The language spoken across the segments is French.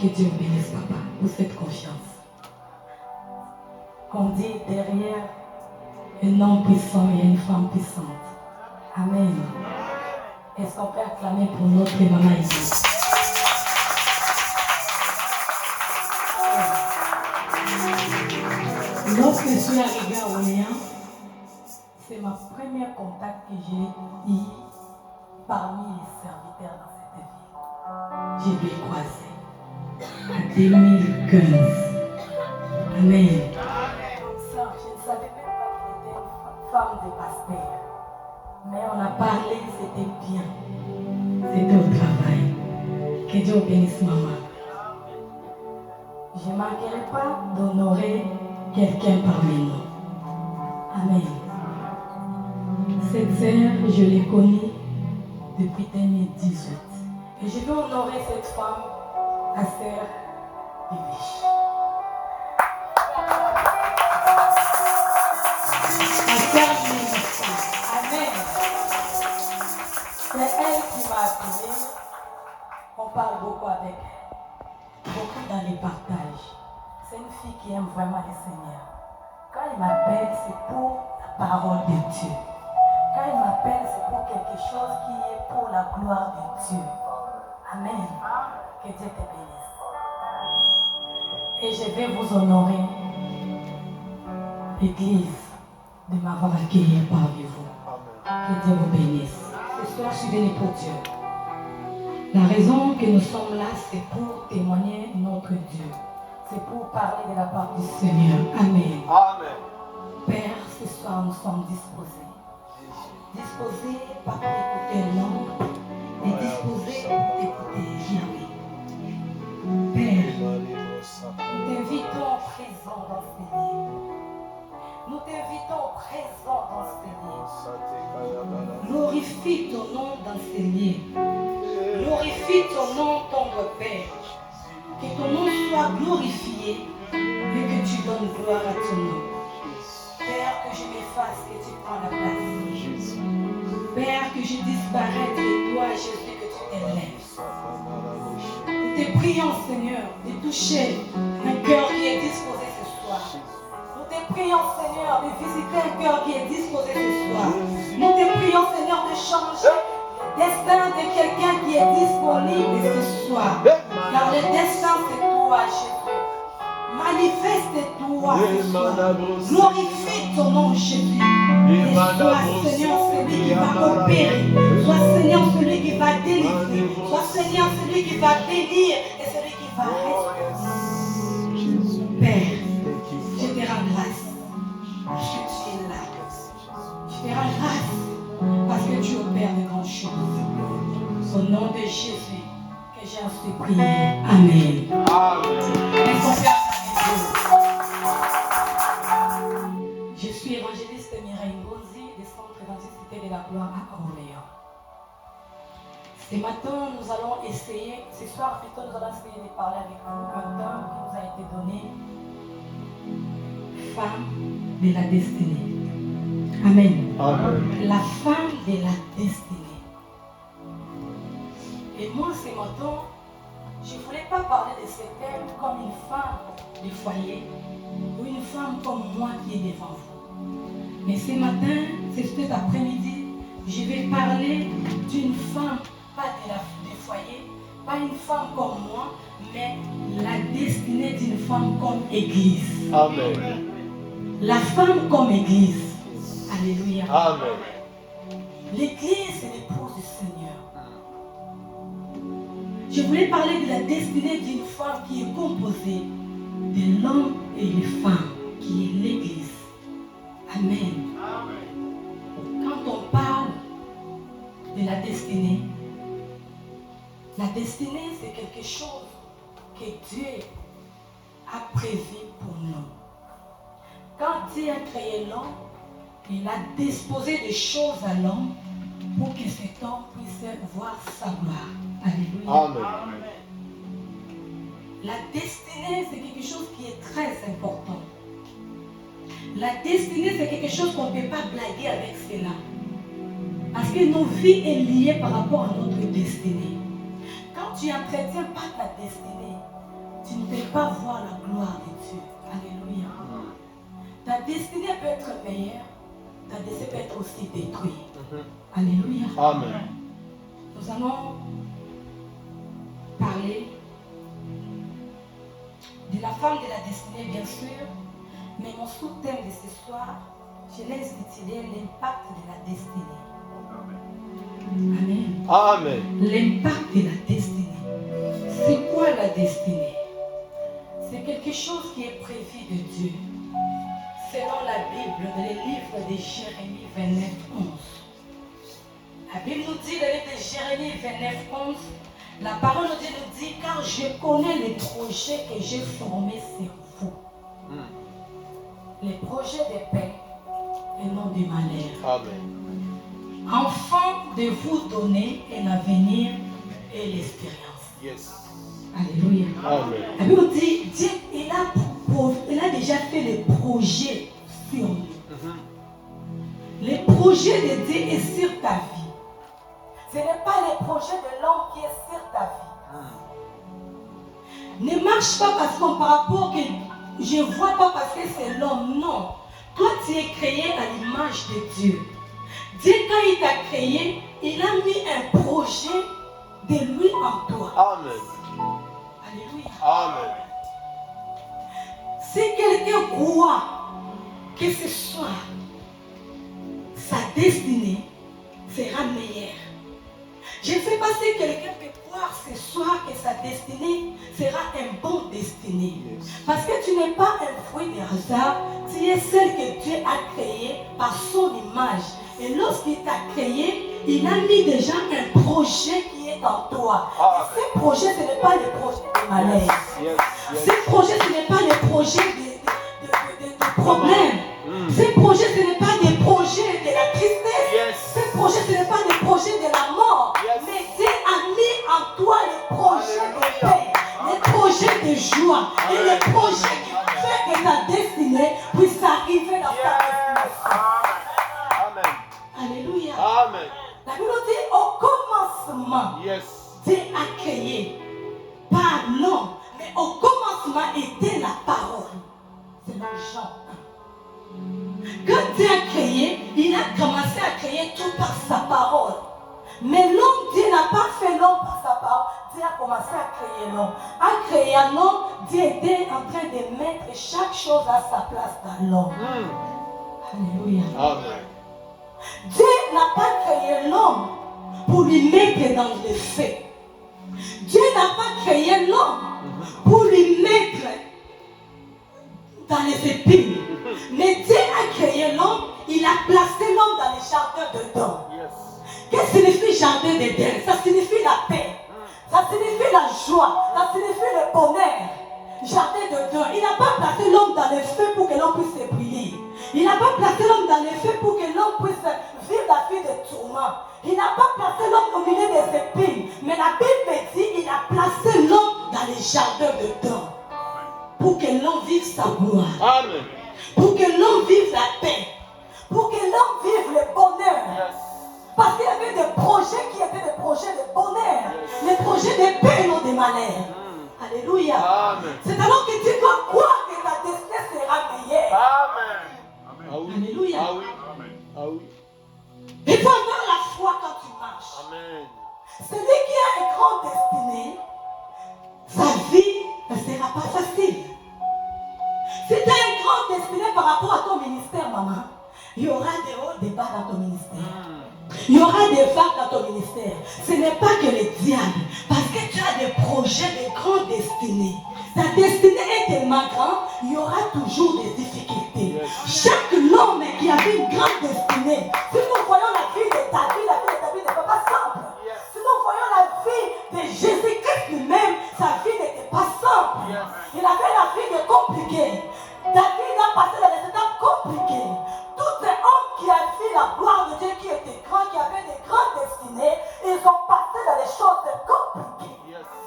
Que Dieu vous bénisse, papa, pour cette confiance. On dit derrière un homme puissant, il y a une femme puissante. Amen. Est-ce qu'on peut acclamer pour notre maman ici? Lorsque je suis arrivée à Orléans, c'est ma première contact que j'ai eu parmi les serviteurs dans cette ville. J'ai dû croiser en 2015. Amen. Je ne savais même pas qu'elle était une femme de pasteur. Mais on a parlé, c'était bien. C'était au travail. Que Dieu bénisse maman. Je ne manquerai pas d'honorer quelqu'un parmi nous. Amen. Cette sœur, je l'ai connue depuis 2018. Et je veux honorer cette femme, la sœur Bibiche. La sœur Bibiche. Amen. C'est elle qui m'a appelée. On parle beaucoup avec elle. Beaucoup dans les partages. C'est une fille qui aime vraiment le Seigneur. Quand il m'appelle, c'est pour la parole de Dieu. Quand il m'appelle, c'est pour quelque chose qui est pour la gloire de Dieu. Amen. Que Dieu te bénisse. Et je vais vous honorer, l'Église, de m'avoir accueilli parmi vous. Que Dieu vous bénisse. Ce soir, je suis venu pour Dieu. La raison que nous sommes là, c'est pour témoigner notre Dieu. C'est pour parler de la part du Seigneur. Amen. Amen. Père, ce soir, nous sommes disposés. Disposés pas pour écouter l'homme, mais disposés pour écouter Yahweh. Père, nous t'invitons présent dans ce lieu. Nous t'invitons présent dans ce lieu. Glorifie ton nom dans ce lieu. Glorifie ton nom, ton Père. Que ton nom soit glorifié et que tu donnes gloire à ton nom. Père, que je m'efface et tu prends la place. Père, que je disparaisse de toi, Jésus, que tu t'élèves. Nous te prions, Seigneur, de toucher un cœur qui est disposé ce soir. Nous te prions, Seigneur, de visiter un cœur qui est disposé ce soir. Nous te prions, Seigneur, de changer le destin de quelqu'un qui est disponible ce soir. Car le destin, c'est toi, Jésus. Manifeste-toi ce soir. Glorifie ton nom, Jésus. Et sois, Seigneur, celui qui va opérer. Sois, Seigneur, celui qui va délivrer. Sois, Seigneur, celui qui va bénir et celui qui va restaurer. Père, je te rends grâce parce que tu es là. Je te rends grâce parce que tu opères de grandes choses. Au nom de Jésus, que j'ai ainsi prié. Amen. Amen. Je suis évangéliste Mireille Ngozi du Centre d'Anticité de la Gloire à Orléans. Ce matin, nous allons essayer, ce soir plutôt, nous allons essayer de parler avec vous un thème qui nous a été donné. Femme de la destinée. Amen. Amen. La femme de la destinée. Et moi, ce matin, je ne voulais pas parler de ce thème comme une femme du foyer ou une femme comme moi qui est devant vous. Mais ce matin, cet après-midi, je vais parler d'une femme, pas du foyer, pas une femme comme moi, mais la destinée d'une femme comme Église. Amen. La femme comme Église. Alléluia. Amen. L'Église est l'épouse du Seigneur. Je voulais parler de la destinée d'une femme qui est composée de l'homme et des femmes, qui est l'Église. Amen. Quand on parle de la destinée c'est quelque chose que Dieu a prévu pour nous. Quand Dieu a créé l'homme, il a disposé des choses à l'homme pour que cet homme puisse voir sa gloire. Alléluia. Amen. La destinée, c'est quelque chose qui est très important. La destinée, c'est quelque chose qu'on ne peut pas blaguer avec cela. Parce que nos vies sont liées par rapport à notre destinée. Quand tu n'entretiens pas ta destinée, tu ne peux pas voir la gloire de Dieu. Alléluia. Ta destinée peut être meilleure, ta destinée peut être aussi détruite. Alléluia. Amen. Nous allons parler de la femme de la destinée, bien sûr, mais mon sous-thème de ce soir, je l'ai intitulé l'impact de la destinée. Amen. Amen. L'impact de la destinée. C'est quoi la destinée? C'est quelque chose qui est prévu de Dieu. Selon la Bible, dans le livre de Jérémie 29, 11. La Bible nous dit, dans le livre de Jérémie 29, 11, la parole de Dieu nous dit, car je connais les projets que j'ai formés sur vous. Les projets de paix et non du malheur. Amen. Afin de vous donner un avenir et l'espérance. Yes. Alléluia. Amen. La Bible dit, Dieu, il a déjà fait les projets sur nous. Les projets de Dieu est sur ta vie. Ce n'est pas les projets de l'homme qui est sur ta vie. Ne marche pas parce qu'on par rapport que je ne vois pas parce que c'est l'homme. Non. Toi, tu es créé à l'image de Dieu. Dieu, quand il t'a créé, il a mis un projet de lui en toi. Amen. Alléluia. Amen. Si quelqu'un croit que ce soir, sa destinée sera meilleure. Je ne sais pas si quelqu'un peut croire ce soir que sa destinée sera un bon destinée. Parce que tu n'es pas un fruit de hasard, tu es celle que Dieu a créée par son image. Et lorsqu'il t'a créé, il a mis déjà un projet qui est en toi. Et ce projet, ce n'est pas le projet de malheur. Ce projet, ce n'est pas le projet de problème. Ce projet, ce n'est pas des projets de la tristesse. Ce projet, ce n'est pas des projets de la mort. Mais Dieu a mis en toi le projet de paix, le projet de joie et le projet qui fait que ta destinée puisse arriver dans ta destination. Amen. Alléluia. Amen. La Bible dit au commencement, Dieu a créé par l'homme, mais au commencement était la parole. C'est dans Jean 1. Quand Dieu a créé, il a commencé à créer tout par sa parole. Mais l'homme, Dieu n'a pas fait l'homme par sa parole. Dieu a commencé à créer l'homme. À créer l'homme, Dieu était en train de mettre chaque chose à sa place dans l'homme. Alléluia. Amen. Dieu n'a pas créé l'homme pour lui mettre dans les faits. Dieu n'a pas créé l'homme pour lui mettre dans les épines. Mais Dieu a créé l'homme, il a placé l'homme dans les jardins d'Éden. Qu'est-ce que signifie jardin d'Éden? Ça signifie la paix, ça signifie la joie, ça signifie le bonheur. Jardin d'Éden, il n'a pas placé l'homme dans les feux pour que l'homme puisse se brûler. Il n'a pas placé l'homme dans les feux pour que l'homme puisse vivre la vie de tourment. Il n'a pas placé l'homme au milieu des épines. Mais la Bible dit qu'il a placé l'homme dans les jardins d'Éden. Pour que l'homme vive sa gloire. Amen. Pour que l'homme vive la paix. Pour que l'homme vive le bonheur. Parce qu'il y avait des projets qui étaient des projets de bonheur. Les projets de paix et non de malheur. Alléluia. Amen. C'est alors que tu dois croire que ta destinée sera meilleure. Amen. Ah oui. Alléluia. Ah oui. Ah oui. Il faut avoir la foi quand tu marches. Amen. Celui qui a une grande destinée, sa vie ne sera pas facile. Si tu as une grande destinée par rapport à ton ministère, maman, il y aura des hauts, des bas dans ton ministère. Il y aura des vagues dans ton ministère. Ce n'est pas que le diable, parce que tu as des projets de grande destinée. Ta destinée est tellement grande, il y aura toujours des difficultés. Chaque homme qui avait une grande destinée, si nous voyons la vie de David, la vie de David n'est pas simple. Si nous voyons la vie de Jésus-Christ lui-même, sa vie n'était pas simple. Il avait la vie de compliquée. David a passé dans des étapes compliquées. Tous les hommes qui ont vu la gloire de Dieu, qui étaient grands, qui avaient des grandes destinées, ils ont passé dans des choses compliquées.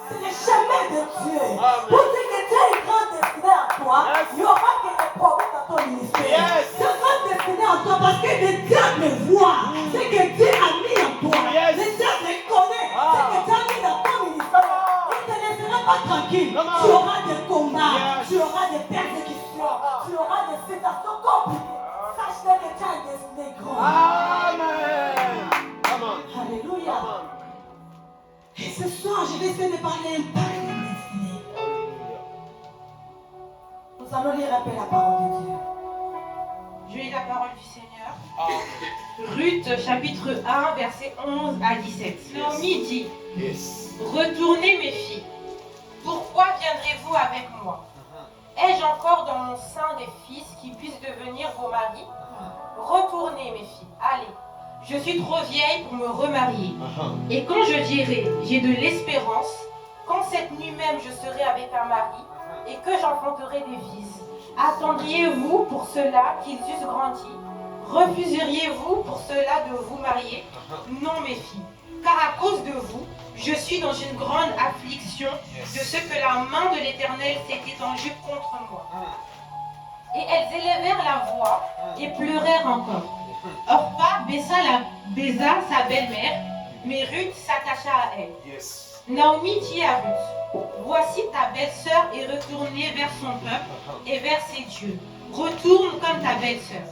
C'est le chemin de Dieu. Pour dire que tu as une grande destinée en toi, il y aura des problèmes dans ton ministère. Tu as une grande destinée en toi parce que le diable voit ce que Dieu a mis en toi. Le diable connaît ce que tu as mis dans ton ministère. Il ne te laissera pas tranquille. Tu auras des Amen. Come on. Alléluia. Come on. Et ce soir, je vais essayer de parler un peu de destinée. Nous allons lire un peu la parole de Dieu. Je lis la parole du Seigneur. Ruth, chapitre 1, versets 11 à 17. Naomi dit, Yes. retournez mes filles. Pourquoi viendrez-vous avec moi? Ai-je encore dans mon sein des fils qui puissent devenir vos maris? Retournez mes filles, allez. Je suis trop vieille pour me remarier. Et quand je dirai, j'ai de l'espérance, quand cette nuit même je serai avec un mari et que j'enfanterai des fils, attendriez-vous pour cela qu'ils eussent grandi? Refuseriez-vous pour cela de vous marier? Non, mes filles, car à cause de vous, je suis dans une grande affliction de ce que la main de l'Éternel s'est étendue contre moi. Et elles élevèrent la voix et pleurèrent encore. Orpa baisa sa belle-mère, mais Ruth s'attacha à elle. Yes. Naomi dit à Ruth, voici ta belle-sœur est retournée vers son peuple et vers ses dieux. Retourne comme ta belle-sœur.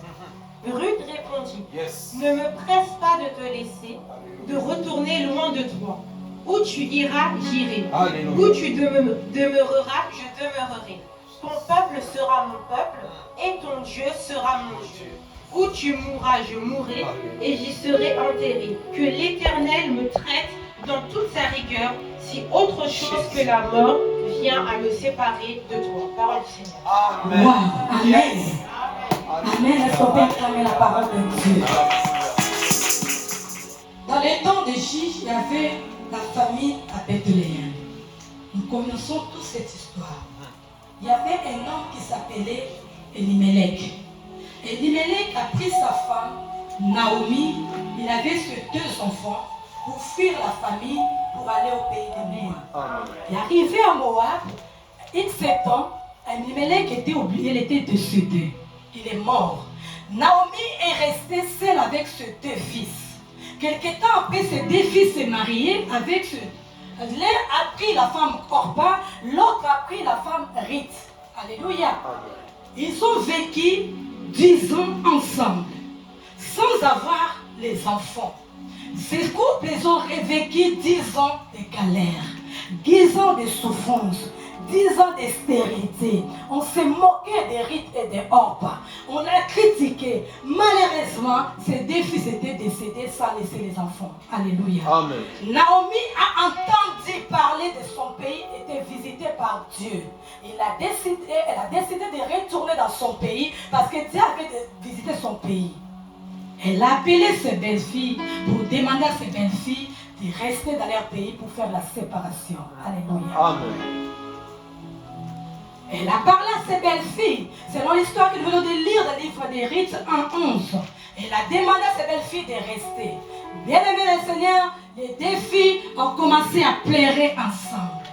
Ruth répondit, Yes. ne me presse pas de te laisser, de retourner loin de toi. Où tu iras, j'irai. Alléluia. Où tu demeureras, je demeurerai. Ton peuple sera mon peuple et ton Dieu sera mon Dieu. Où tu mourras, je mourrai et j'y serai enterré. Que l'Éternel me traite dans toute sa rigueur si autre chose que la mort vient à me séparer de toi. Parole du Seigneur. Amen. Wow. Amen. Amen. Est-ce qu'on peut acclamer la parole de Dieu? Dans les temps de J, il y avait la famille à Bethléem. Nous connaissons toute cette histoire. Il y avait un homme qui s'appelait Elimelech. Elimelech a pris sa femme, Naomi. Il avait ses 2 enfants pour fuir la famille pour aller au pays de Moab. Amen. Il est arrivé à Moab, il 7 ans, Elimelech était oublié, il était décédé. Il est mort. Naomi est restée seule avec ses 2 fils. Quelque temps après, ses 2 fils s'est mariés avec ce. L'un a pris la femme Orpa, l'autre a pris la femme Ruth. Alléluia. Ils ont vécu 10 ans ensemble, sans avoir les enfants. Ces couples, ils ont vécu 10 ans de galère, 10 ans de souffrance, 10 ans de stérilité. On s'est moqué des Ruth et des Orpa. On a critiqué. Malheureusement, ces 2 fils étaient décédés sans laisser les enfants. Alléluia. Amen. Naomi a entendu parler de son pays, était visitée par Dieu. Elle a décidé de retourner dans son pays parce que Dieu avait visité son pays. Elle a appelé ses belles-filles pour demander à ses belles-filles de rester dans leur pays pour faire la séparation. Alléluia. Amen. Elle a parlé à ses belles-filles, selon l'histoire que nous venons de lire dans le livre de Ruth 1:11. Elle a demandé à ses belles-filles de rester. Bien aimé le Seigneur, les 2 filles ont commencé à pleurer ensemble.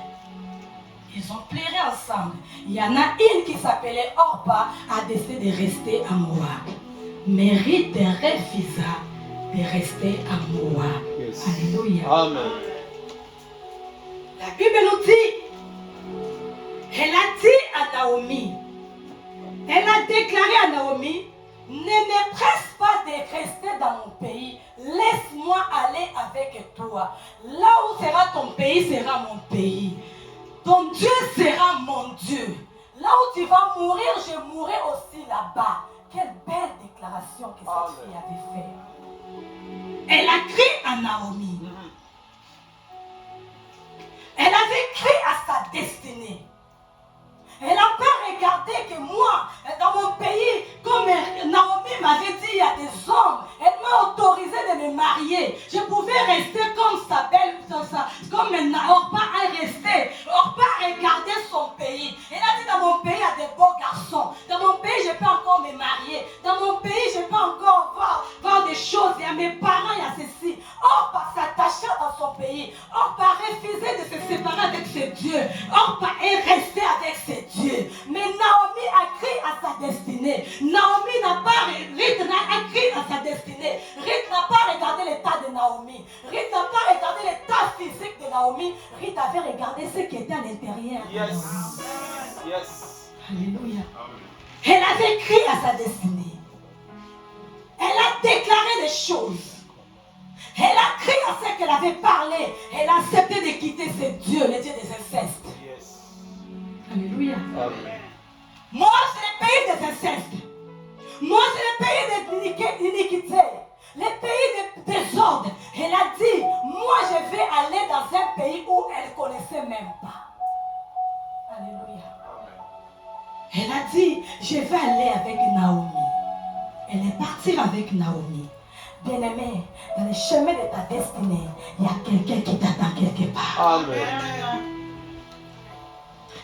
Ils ont pleuré ensemble. Il y en a une qui s'appelait Orpa, a décidé de rester à Moab. Mais Ruth refusa de rester à Moab. Yes. Alléluia. Amen. La Bible nous dit, elle a dit à Naomi, elle a déclaré à Naomi, ne me presse pas de rester dans mon pays, laisse-moi aller avec toi. Là où sera ton pays sera mon pays. Ton Dieu sera mon Dieu. Là où tu vas mourir, je mourrai aussi là-bas. Quelle belle déclaration que cette fille avait faite. Elle a crié à Naomi. Elle avait crié à sa destinée. Elle n'a pas regardé que moi, dans mon pays, comme Naomi m'avait dit, il y a des hommes. Elle m'a autorisé de me marier. Je pouvais rester comme sa belle, comme Orpa a resté. Orpa a regardé son pays. Elle a dit, dans mon pays, il y a des beaux garçons. Dans mon pays, je peux encore me marier. Dans mon pays, je peux encore voir des choses. Il y a mes parents, il y a ceci. Orpa s'attacha dans son pays. Orpa refusait de se séparer avec ses dieux. Orpa est resté avec ses dieux. Mais Naomi a crié à sa destinée. Naomi n'a pas, Ruth a crié à sa destinée. Ruth n'a pas regardé l'état de Naomi. Ruth n'a pas regardé l'état physique de Naomi. Ruth avait regardé ce qui était à l'intérieur de Yes. Naomi. Yes. Alléluia. Elle avait crié à sa destinée. Elle a déclaré choses. Elle a crié à ce qu'elle avait parlé. Elle a accepté de quitter ce Dieu, le Dieu des incestes. Yes. Alléluia. Amen. Moi, c'est le pays des incestes. Moi, c'est le pays de l'iniquité. Le pays de désordre. Elle a dit, moi, je vais aller dans un pays où elle ne connaissait même pas. Alléluia. Elle a dit, je vais aller avec Naomi. Elle est partie avec Naomi. Bien-aimé, dans le chemin de ta destinée, il y a quelqu'un qui t'attend quelque part. Amen.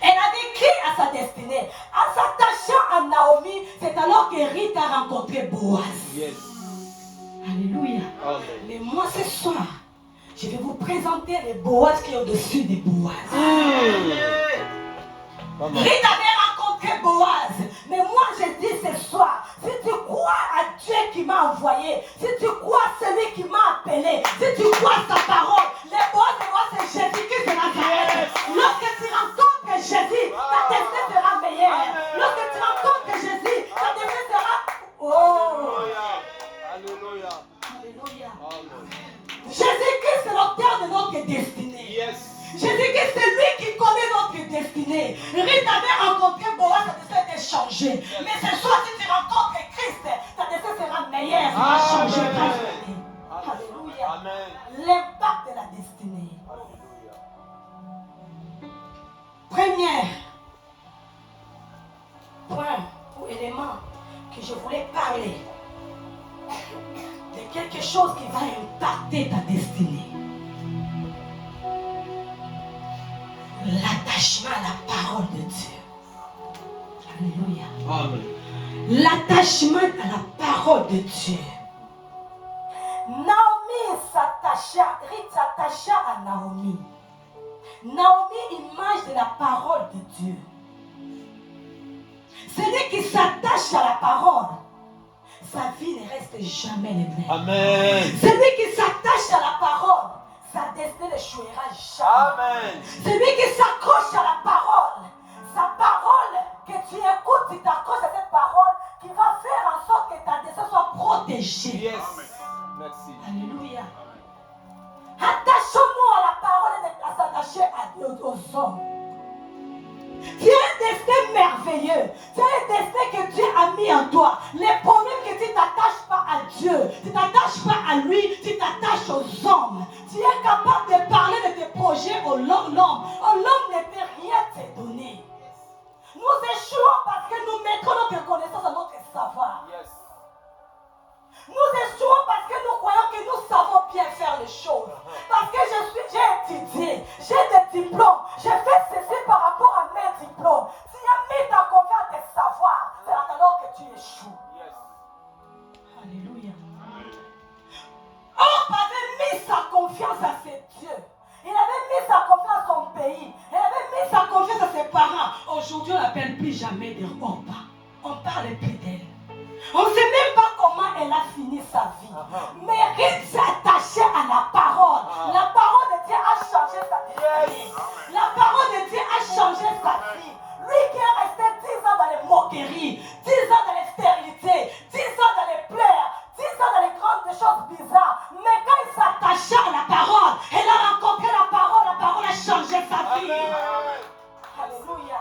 Elle avait crié à sa destinée. En s'attachant à Naomi, c'est alors que Ruth a rencontré Boaz. Yes. Alléluia. Amen. Mais moi, ce soir, je vais vous présenter le Boaz qui est au-dessus de Boaz. Amen. Ruth avait rencontré Boaz. Mais moi, je dis ce soir, si tu crois à Dieu qui m'a envoyé, si tu crois à celui qui m'a appelé, si tu crois à sa parole, le Boaz de moi, c'est Jésus-Christ de Nazareth. Lorsque tu rencontres Jésus, ta destinée sera meilleure. Lorsque tu rencontres Jésus, ta destinée sera... Oh! Alléluia. Alléluia. Amen. Jésus-Christ, c'est l'auteur de notre destinée. Yes. Jésus-Christ, c'est lui qui connaît notre destinée. Ruth avait rencontré Boaz, sa destinée était changée. Mais ce soir, si tu rencontres Christ, ta destinée sera meilleure. Ça va changer ta destinée. Alléluia. Amen. L'impact de la destinée. Alléluia. Premier point ou élément que je voulais parler de quelque chose qui va impacter ta destinée. L'attachement à la parole de Dieu. Alléluia. Amen. L'attachement à la parole de Dieu. Naomi s'attacha, Ruth s'attacha à Naomi. Naomi, image de la parole de Dieu. Celui qui s'attache à la parole, sa vie ne reste jamais la même. Amen. Celui qui s'attache à la parole, sa destinée n'échouera jamais. Amen. Celui qui s'accroche à la parole, sa parole que tu écoutes, tu t'accroches à cette parole qui va faire en sorte que ta destinée soit protégée. Yes. Merci. Alléluia. Attachons-nous à la parole et à s'attacher aux hommes. Tu as un destin merveilleux. Tu as un destin que Dieu a mis en toi. Les problèmes que tu ne t'attaches pas à Dieu, tu ne t'attaches pas à lui, tu t'attaches aux hommes. Tu es capable de parler de tes projets à l'homme. L'homme ne peut rien te donner. Nous échouons parce que nous mettons notre connaissance à notre savoir. Yes. Nous échouons parce que nous croyons que nous savons bien faire les choses. Parce que j'ai étudié, j'ai des diplômes, j'ai fait ceci par rapport à mes diplômes. Tu as mis ta confiance à tes savoirs, c'est alors que tu échoues. Yes. Alléluia. Hope avait mis sa confiance à ses dieux. Il avait mis sa confiance à son pays. Il avait mis sa confiance à ses parents. Aujourd'hui, on n'appelle plus jamais de Hope. On parle plus d'elle. On ne sait même pas comment elle a fini sa vie. Mais Ruth s'est attachée à la parole. La parole de Dieu a changé sa vie. La parole de Dieu a changé sa vie. Lui qui est resté 10 ans dans les moqueries, 10 ans dans les stérilités, 10 ans dans les pleurs, 10 ans dans les grandes choses bizarres. Mais quand il s'attachait à la parole, elle a rencontré la parole a changé sa vie. Alléluia.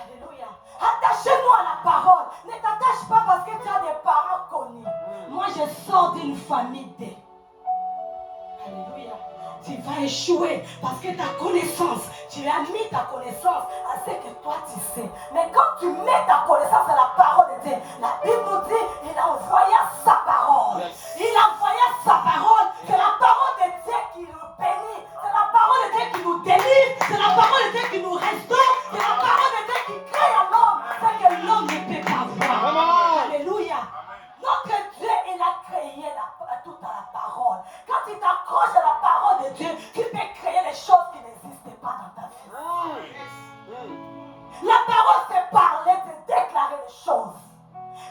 Alléluia. Attachez-nous à la parole. Ne t'attache pas parce que tu as des parents connus. Moi, je sors d'une famille d'aide. Alléluia. Tu vas échouer parce que ta connaissance, tu as mis ta connaissance à ce que toi tu sais. Mais quand tu mets ta connaissance à la parole de Dieu, la Bible nous dit, il a envoyé sa parole. Il a envoyé sa parole. C'est la parole de Dieu qui nous bénit. C'est la parole de Dieu qui nous délivre. C'est la parole de Dieu qui nous restaure. C'est la parole de Dieu qui crée à l'homme. C'est que l'homme ne peut pas voir. Alléluia. Notre Dieu, il a créé toute la parole. Quand tu t'accroches à la parole de Dieu, tu peux créer les choses qui n'existent pas dans ta vie. La parole, c'est parler, c'est déclarer les choses.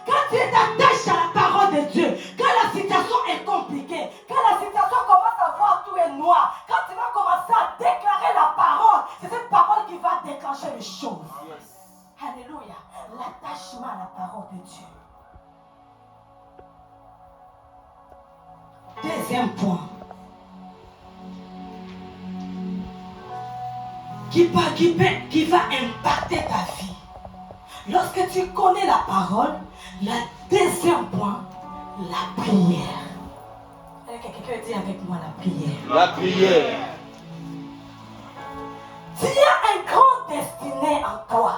Quand tu t'attaches deuxième point qui va impacter ta vie. Lorsque tu connais la parole, le deuxième point, la prière. Quelqu'un dit avec moi la prière. La prière. Tu as un grand destiné en toi.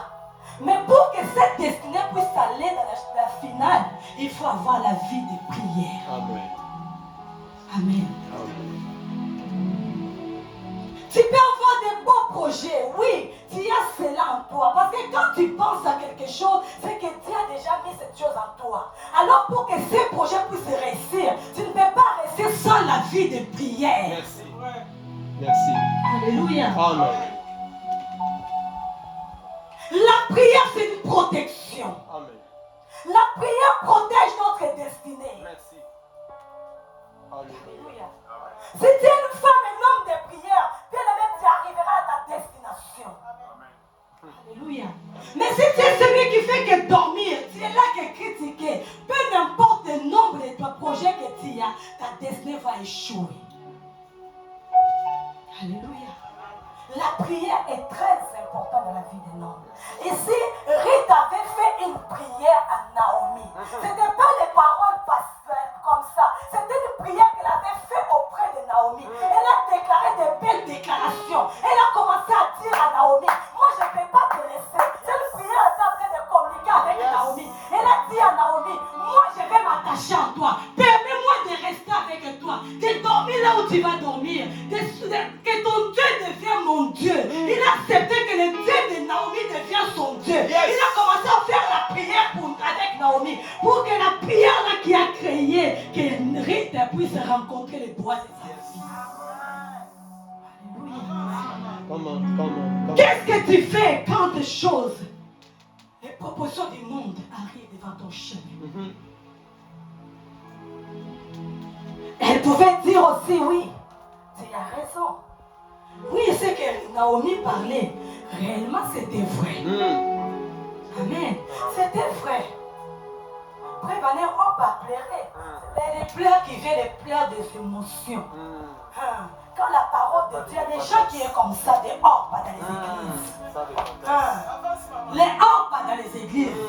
Mais pour que cette destinée puisse aller dans la finale, il faut avoir la vie de prière. Amen. Amen. Amen. Tu peux avoir des beaux projets, oui, tu as cela en toi. Parce que quand tu penses à quelque chose, c'est que tu as déjà mis cette chose en toi. Alors pour que ces projets puissent réussir, tu ne peux pas réussir sans la vie de prière. Merci. Merci. Alléluia. Amen. La prière, c'est une protection. Amen. La prière protège notre destinée. Merci. Alléluia. Alléluia. Si tu es une femme, un homme de prière, bien-aimé, tu arriveras à ta destination. Alléluia. Mais si tu es celui qui fait que dormir, tu es là que critiquer, peu importe le nombre de projets que tu as, ta destinée va échouer. Alléluia. La prière est très importante dans la vie d'un homme. Ici, Ruth avait fait une prière à Naomi. Ce n'était pas des paroles comme ça. C'était une prière qu'elle avait faite auprès de Naomi. Elle a déclaré de belles déclarations. Elle a commencé à dire à Naomi, moi je ne vais pas te laisser. Cette prière était en train de communiquer avec Naomi. Elle a dit à Naomi, moi je vais m'attacher à toi. Permets-moi de rester avec toi. De dormir là où tu vas dormir. Que ton Dieu devienne mon Dieu. Il a accepté que le Dieu de Naomi devienne son Dieu. Il a commencé à faire la prière avec Naomi. Pour que la prière là qui a créé, que Ruth puisse rencontrer le bois de sa vie. Alléluia. Comment? Qu'est-ce que tu fais quand des choses, les propositions du monde arrivent devant ton chemin? Elle pouvait dire aussi, oui, tu as raison. Oui, ce que Naomi parlait, réellement c'était vrai. Amen. C'était vrai. Prévenez, on va pleurer. Les pleurs qui viennent, les pleurs des émotions. Quand la parole de Dieu, des gens qui sont comme ça, des hors pas dans les églises. Les hors pas dans les églises.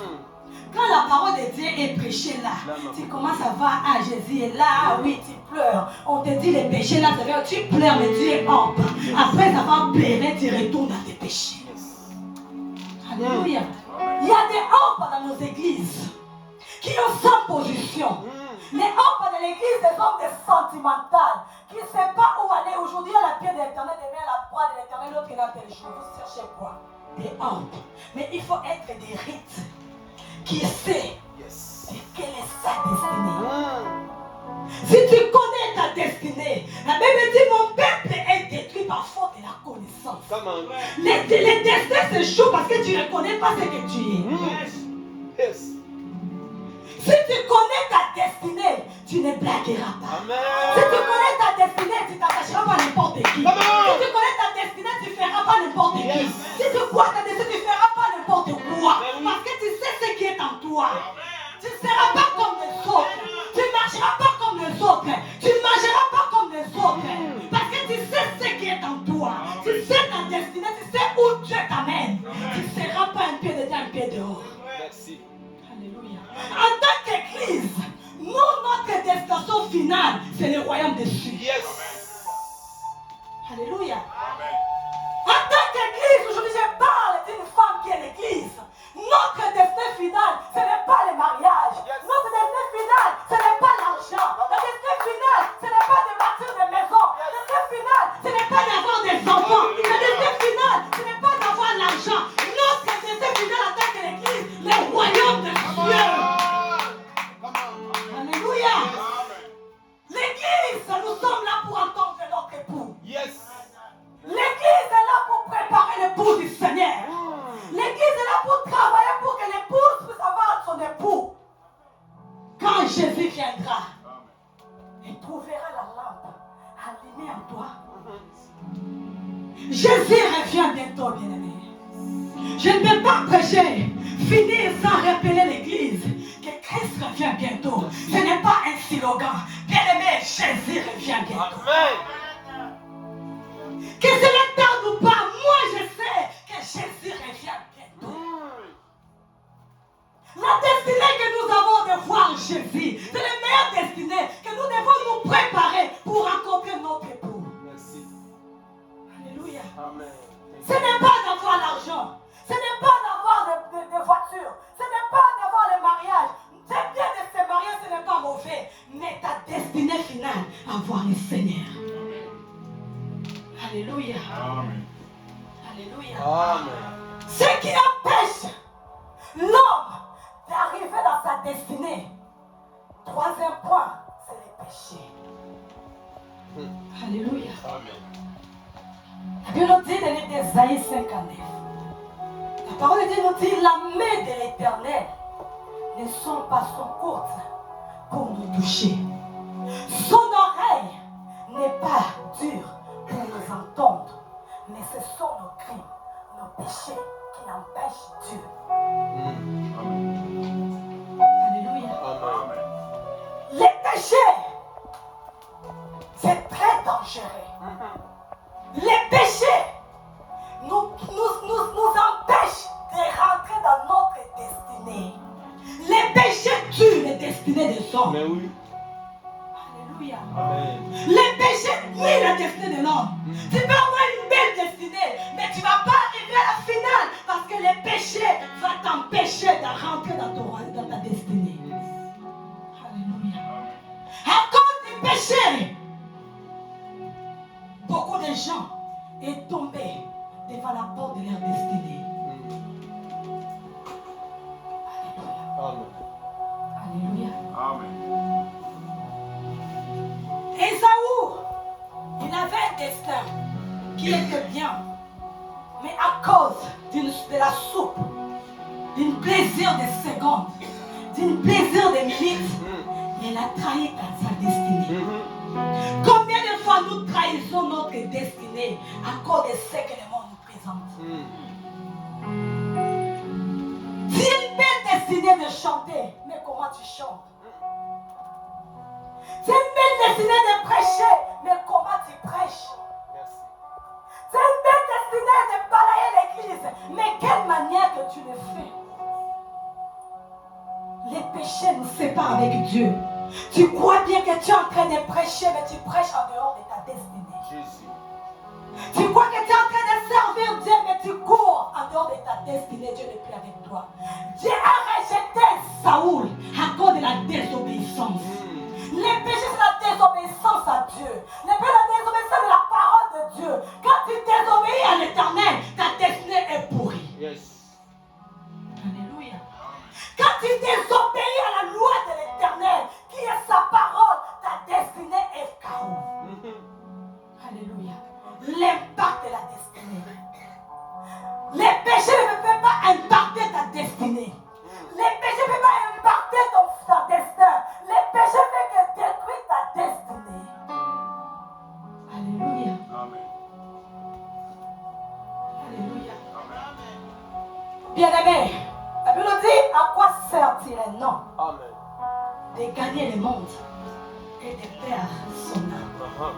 Quand la parole de Dieu est prêchée là, tu commences à voir, ah Jésus est là, oui tu pleures. On te dit les péchés là, tu pleures mais Dieu est hors. Après avoir pleuré, tu retournes à tes péchés. Alléluia. Il y a des hors dans nos églises qui ont 100 positions. Les hommes de l'église, des hommes sentimentaux, qui ne savent pas où aller. Aujourd'hui, à la pied de l'éternel, demain à la croix de l'éternel, l'autre est dans tel jour. Vous cherchez quoi? Des hommes. Mais il faut être des rites qui sait quelle est sa destinée. Si tu connais ta destinée, la Bible dit mon peuple est détruit par faute de la connaissance. Les destins s'échouent parce que tu ne connais pas ce que tu es. Si tu connais ta destinée, tu ne blagueras pas. Amen. Si tu connais ta destinée, tu ne t'attacheras pas à n'importe qui. Amen. Si tu connais ta destinée, tu ne feras pas n'importe qui. Si tu crois ta destinée, tu ne feras pas n'importe quoi. Parce que tu sais ce qui est en toi. Tu ne seras pas comme les autres. Tu ne marcheras pas comme les autres. Tu ne mangeras pas comme les autres. Parce que tu sais ce qui est en toi. Tu sais ta destinée, tu sais où Dieu t'amène. Tu ne seras pas un pied dedans, un pied dehors. Merci. Alléluia. En tant qu'église, nous, notre destination finale, c'est le royaume des cieux. Alléluia. En tant qu'église, aujourd'hui, je parle d'une femme qui est l'église. Notre destin final, ce n'est pas le mariage. Notre destin final, ce n'est pas l'argent. Le destin final, ce n'est pas de bâtir des maisons. Le destin final, ce n'est pas d'avoir des enfants. Le destin final, ce n'est pas d'avoir l'argent. Notre destin final en tant qu'église, le royaume des cieux. Alléluia. L'église, nous sommes là pour entendre notre époux. L'église est là pour préparer l'époux du Seigneur. L'église est là pour travailler pour que l'épouse puisse avoir son époux. Quand Jésus viendra, il trouvera la lampe allumée en toi. Jésus revient bientôt, bien-aimé. Je ne peux pas prêcher, finir sans rappeler l'église que Christ revient bientôt. Ce n'est pas un slogan. Bien-aimé, Jésus revient bientôt. Amen. Que c'est le temps ou pas, moi je sais que Jésus revient bientôt. La destinée que nous avons de voir Jésus, c'est la meilleure destinée que nous devons nous préparer pour rencontrer notre époux. Merci. Alléluia. Amen. Ce n'est pas d'avoir l'argent, ce n'est pas d'avoir des voitures, ce n'est pas d'avoir le mariage. C'est bien de se marier, ce n'est pas mauvais, mais ta destinée finale, avoir le Seigneur. Alléluia. Amen. Alléluia. Amen. Ce qui empêche l'homme d'arriver dans sa destinée, troisième point, c'est le péché. Alléluia. Amen. La Bible nous dit dans les Ésaïe 59. La parole de Dieu nous dit la main de l'Éternel ne sont pas son courte pour nous toucher. Son oreille n'est pas dure pour nous entendre, mais ce sont nos crimes, nos péchés qui empêchent Dieu. Alléluia. Amen. Les péchés, c'est très dangereux. Les péchés nous empêchent de rentrer dans notre destinée. Les péchés tuent les destinées des hommes. Mais oui. Alléluia. Amen. Les péchés nuisent la destinée de l'homme. Tu peux avoir une belle destinée, mais tu ne vas pas arriver à la finale parce que les péchés vont t'empêcher de rentrer dans ta destinée. Alléluia. À cause du péché, beaucoup de gens sont tombés devant la porte de leur destinée. Amen. Alléluia. Amen. Ésaü, il avait un destin qui était bien, mais à cause de la soupe, d'un plaisir de secondes, d'un plaisir de minutes, il a trahi sa destinée. Combien de fois nous trahissons notre destinée à cause de ce que le monde nous présente? Tu as une belle destinée de chanter, mais comment tu chantes? Tu as une belle destinée de prêcher, mais comment tu prêches? Merci. Tu as une belle destinée de balayer l'église, mais quelle manière que tu le fais? Les péchés nous séparent avec Dieu. Tu crois bien que tu es en train de prêcher, mais tu prêches en dehors de ta destinée. Jésus. Tu crois que tu es en train de servir Dieu, mais tu cours en dehors de ta destinée. Dieu n'est plus avec toi. Dieu a rejeté Saoul à cause de la désobéissance. Les péchés, c'est la désobéissance à Dieu. Les péchés, la désobéissance de la parole de Dieu. Quand tu désobéis à l'Éternel, ta destinée est pourrie. Yes. Alléluia. Quand tu désobéis à la loi de l'Éternel, qui est sa parole, ta destinée est chaos. Alléluia. L'impact de la destinée. Les péchés ne peuvent pas impacter ta destinée. Les péchés ne peuvent pas impacter ton destin. Les péchés peuvent que détruire ta destinée. Alléluia. Amen. Alléluia. Amen. Bien-aimé, la Bible nous dit à quoi sert-il un homme Amen. de gagner le monde et de perdre son âme?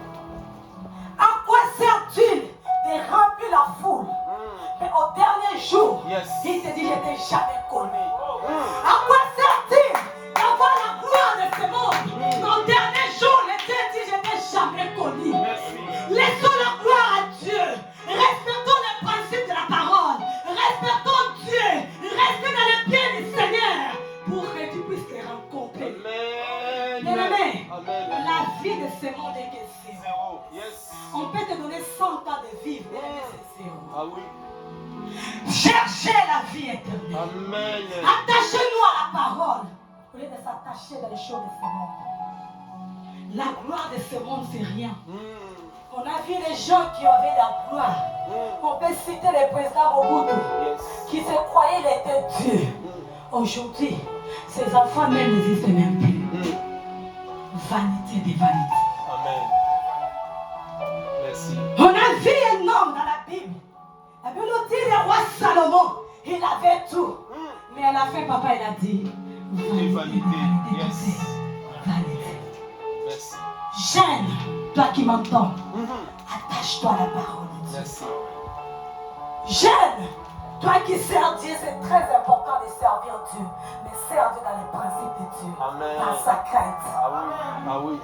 À quoi sert-il de remplir la foule? Mais au dernier jour, Yes. il te dit, je t'ai jamais connu. À quoi sert-il d'avoir la gloire de ce monde? Mais au dernier jour, il te dit, je t'ai jamais connu. Merci. Laissons la gloire à Dieu. Respectons les principes de la parole. Respectons Dieu. Restez dans les pieds du Seigneur pour que tu puisses les rencontrer. Amen. Bien-aimé, Amen. la vie de ce monde est que zéro. Zéro. Yes. On peut te donner 100 ans de vivre, mais la vie c'est zéro. Ah oui. Cherchez la vie éternelle. Amen. Attachez-nous à la parole au lieu de s'attacher dans les choses de ce monde. La gloire de ce monde, c'est rien. On a vu les gens qui avaient la gloire. On peut citer le président Mobutu Yes. qui se croyait qu'il était Dieu. Aujourd'hui, ses enfants même n'existent même plus. Vanité des vanités. Amen. Merci. On a vu un homme dans la Bible. La Bible nous dit le roi Salomon, il avait tout. Mais à la fin, papa, il a dit Et vanité. Yes. vanité. Merci. Jeune, toi qui m'entends, attache-toi à la parole de Dieu. Merci. Jeune, toi qui sers Dieu, c'est très important de servir Dieu. Mais sers Dieu dans les principes de Dieu. Amen. Dans sa crainte. Ah oui. Ah oui.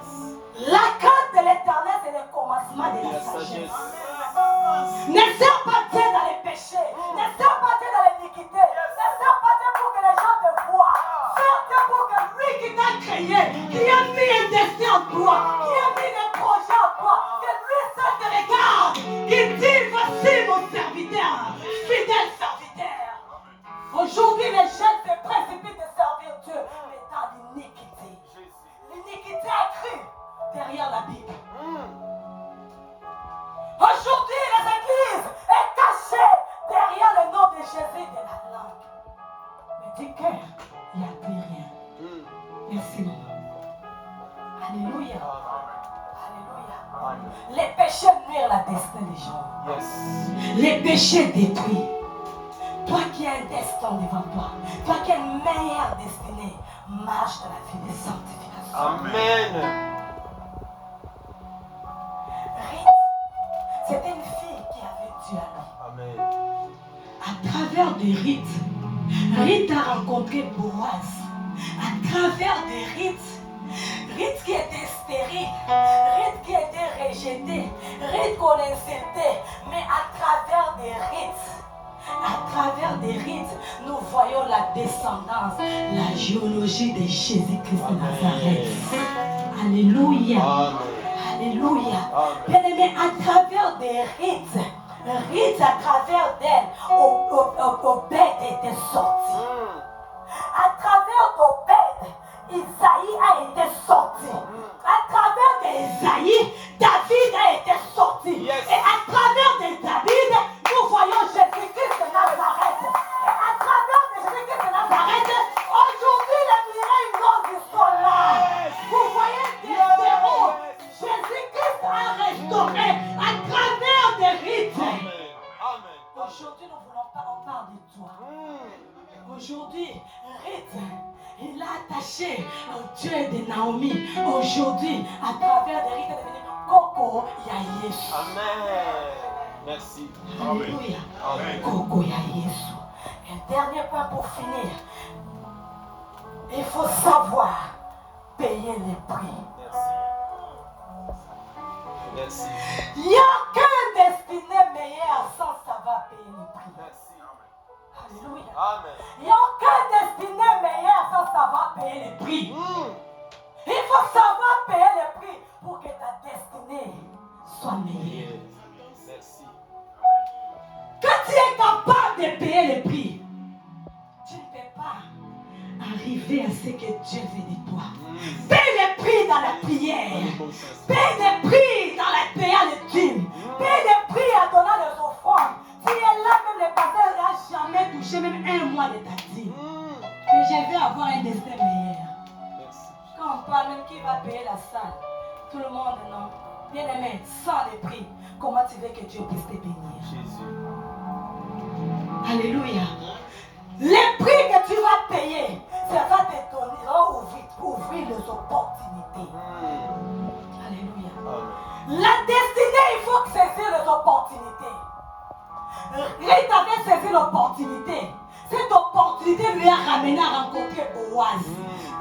La crainte de l'éternel, c'est le commencement de la sagesse. Ne sers pas Dieu dans les péchés. Ne sers pas Dieu dans l'iniquité. Ne sers pas Dieu pour que les gens te voient. Sers Dieu pour que lui qui t'a créé, qui a mis un destin en toi, qui a mis des projets en toi, que lui seul te regarde, qui dit voici mon serviteur, fidèle serviteur. Aujourd'hui, les jeunes se précipitent de servir Dieu, mais dans l'iniquité. L'iniquité accrue derrière la Bible. Aujourd'hui, les églises est cachée derrière le nom de Jésus de la langue. Mais du cœur, il n'y a plus rien. Merci, maman. Alléluia. Alléluia. Les péchés nuisent la destin des gens. Yes. Les péchés détruisent. Toi qui as un destin devant toi, toi qui as une meilleure destinée, marche dans la vie de sanctification. Amen. C'était une fille qui avait Dieu à lui. Amen. À travers des rites, Ruth a rencontré Boaz. À travers des rites, Ruth qui était stérile, Ruth qui était rejetée, Ruth qu'on insultait, mais à travers des rites, nous voyons la descendance, la géologie de Jésus-Christ de Nazareth. Alléluia. Amen. Alléluia. Amen. Bien-aimé, à travers des rites à travers d'elle, Obed était sorti. À travers d'Obed, Isaïe a été sorti. À travers d'Isaïe, David a été sorti. Yes. Et à travers de David, nous voyons Jésus-Christ de Nazareth. Et à travers de Jésus-Christ de Nazareth, aujourd'hui les miracles sont là. Vous voyez des héros. Jésus-Christ a restauré à travers des rites. Amen. Aujourd'hui, nous ne voulons pas en parler de toi. Aujourd'hui, Ruth, il a attaché au Dieu de Naomi. Aujourd'hui, à travers des rites, il est devenu Coco Yayesu. Amen. Merci. Alléluia. Amen. Coco Yayesu. Un dernier point pour finir. Il faut savoir payer les prix. Merci. Il n'y a aucun destiné meilleur sans savoir payer les prix. Merci. Alléluia. Amen. Il n'y a aucun destiné meilleur sans savoir payer les prix. Il faut savoir payer les prix pour que ta destinée soit meilleure. Merci. Quand tu es capable de payer les prix, tu ne peux pas arriver à ce que Dieu veut de toi. Paye les prix dans la prière. Paye les prix dans la prière de dîmes. Paye les prix en donnant les offrandes. Tu es là, même le pasteur n'a jamais touché même un mois de ta dîme. Et je vais avoir un destin meilleur. Merci. Quand on parle même qui va payer la salle, tout le monde non. Bien aimé, sans les prix, comment tu veux que Dieu puisse te bénir? Jésus. Alléluia. Les prix que tu vas payer, ça va te donner, ouvrir les opportunités. Alléluia. Amen. La destinée, il faut saisir les opportunités. Ruth avait saisi l'opportunité. Cette opportunité lui a ramené à rencontrer Boaz.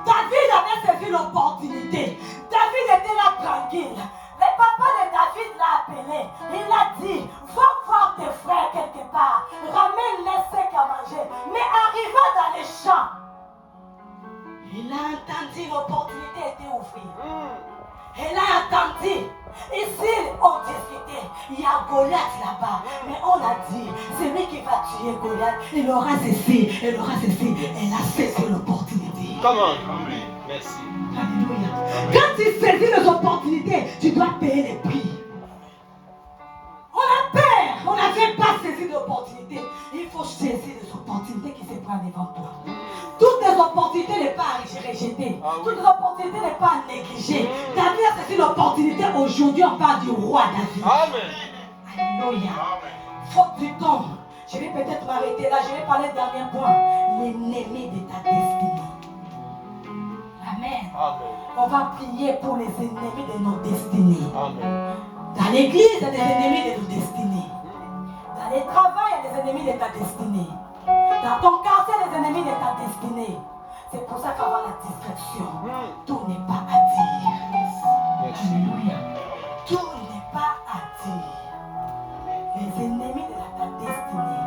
David avait saisi l'opportunité. David était là tranquille. Le papa de David l'a appelé. Il a dit, va voir tes frères quelque part. Ramène-les ce qu'à manger. Mais arriva dans les champs. Il a entendu l'opportunité était ouverte. Elle a attendu. Ici, on discutait. Il y a Goliath là-bas. Mais on a dit, celui qui va tuer Goliath, il aura ceci, il aura ceci. Elle a saisi l'opportunité. Comment? Merci. Alléluia. Quand tu saisis les opportunités, tu dois payer les prix. On a peur. On n'avait pas saisi l'opportunité. Il faut saisir les opportunités qui se prennent devant toi. Toutes les opportunités n'est pas rejetées. Toutes les opportunités n'est pas négligées. David a saisi l'opportunité. Aujourd'hui, on parle du roi David. Amen. Alléluia. Faute du temps, je vais peut-être m'arrêter là. Je vais parler du dernier point. L'ennemi de ta destinée. La Amen. Amen. On va prier pour les ennemis de nos destinées. Amen. Dans l'église, il y a des ennemis de nos destinées. Dans les travaux, il y a des ennemis de ta destinée. Dans ton quartier, il y a des ennemis de ta destinée. C'est pour ça qu'avant la distraction, tout n'est pas à dire. Alléluia. Tout n'est pas à dire. Les ennemis de ta destinée,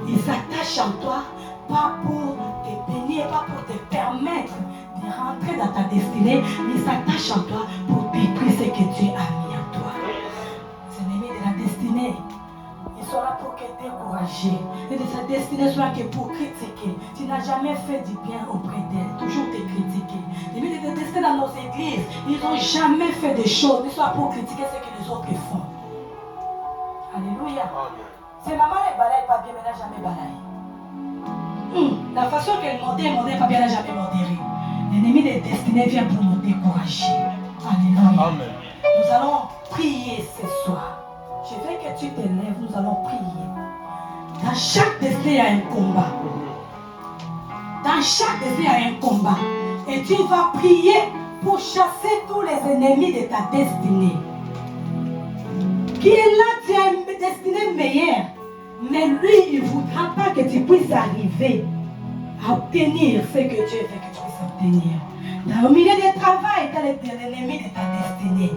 ils s'attachent en toi, pas pour te bénir, pas pour te permettre de rentrer dans ta destinée, mais ils s'attachent en toi pour détruire ce que Dieu a mis en toi. Les ennemis de la destinée, ils sont là pour te décourager. Et de sa destinée soit que pour critiquer. Tu n'as jamais fait du bien auprès d'elle, toujours te critiquer. Les ennemis de la destinée dans nos églises, ils n'ont jamais fait des choses, mais soit pour critiquer ce que les autres font. Alléluia. C'est maman elle balaye pas bien, mais elle n'a jamais balayé. La façon qu'elle modère pas bien, elle n'a jamais modéré. L'ennemi des destinées vient pour nous décourager. Alléluia. Amen. Nous allons prier ce soir. Je veux que tu te lèves, nous allons prier. Dans chaque destinée, il y a un combat. Dans chaque destinée, il y a un combat. Et tu vas prier pour chasser tous les ennemis de ta destinée. Qui est là, tu as une destinée meilleure. Mais lui, il ne voudra pas que tu puisses arriver à obtenir ce que Dieu veut que tu puisses obtenir. Dans le milieu du travail, tu es l'ennemi de ta destinée.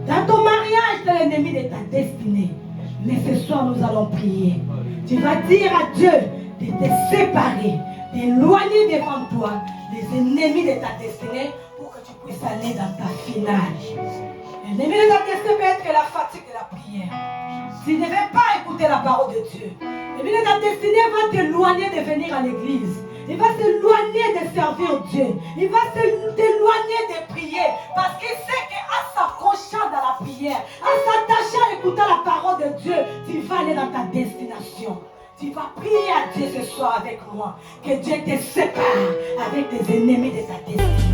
Dans ton mariage, tu es l'ennemi de ta destinée. Mais ce soir, nous allons prier. Tu vas dire à Dieu de te séparer, d'éloigner devant toi les ennemis de ta destinée pour que tu puisses aller dans ta finale. L'ennemi de ta destinée peut être la fatigue de la prière. Tu ne veux pas écouter la parole de Dieu. L'ennemi de ta destinée va t'éloigner de venir à l'église. Il va s'éloigner de servir Dieu. Il va t'éloigner de prier. Parce qu'il sait qu'en s'accrochant dans la prière, en s'attachant à écouter la parole de Dieu, tu vas aller dans ta destination. Tu vas prier à Dieu ce soir avec moi. Que Dieu te sépare avec tes ennemis de ta destinée.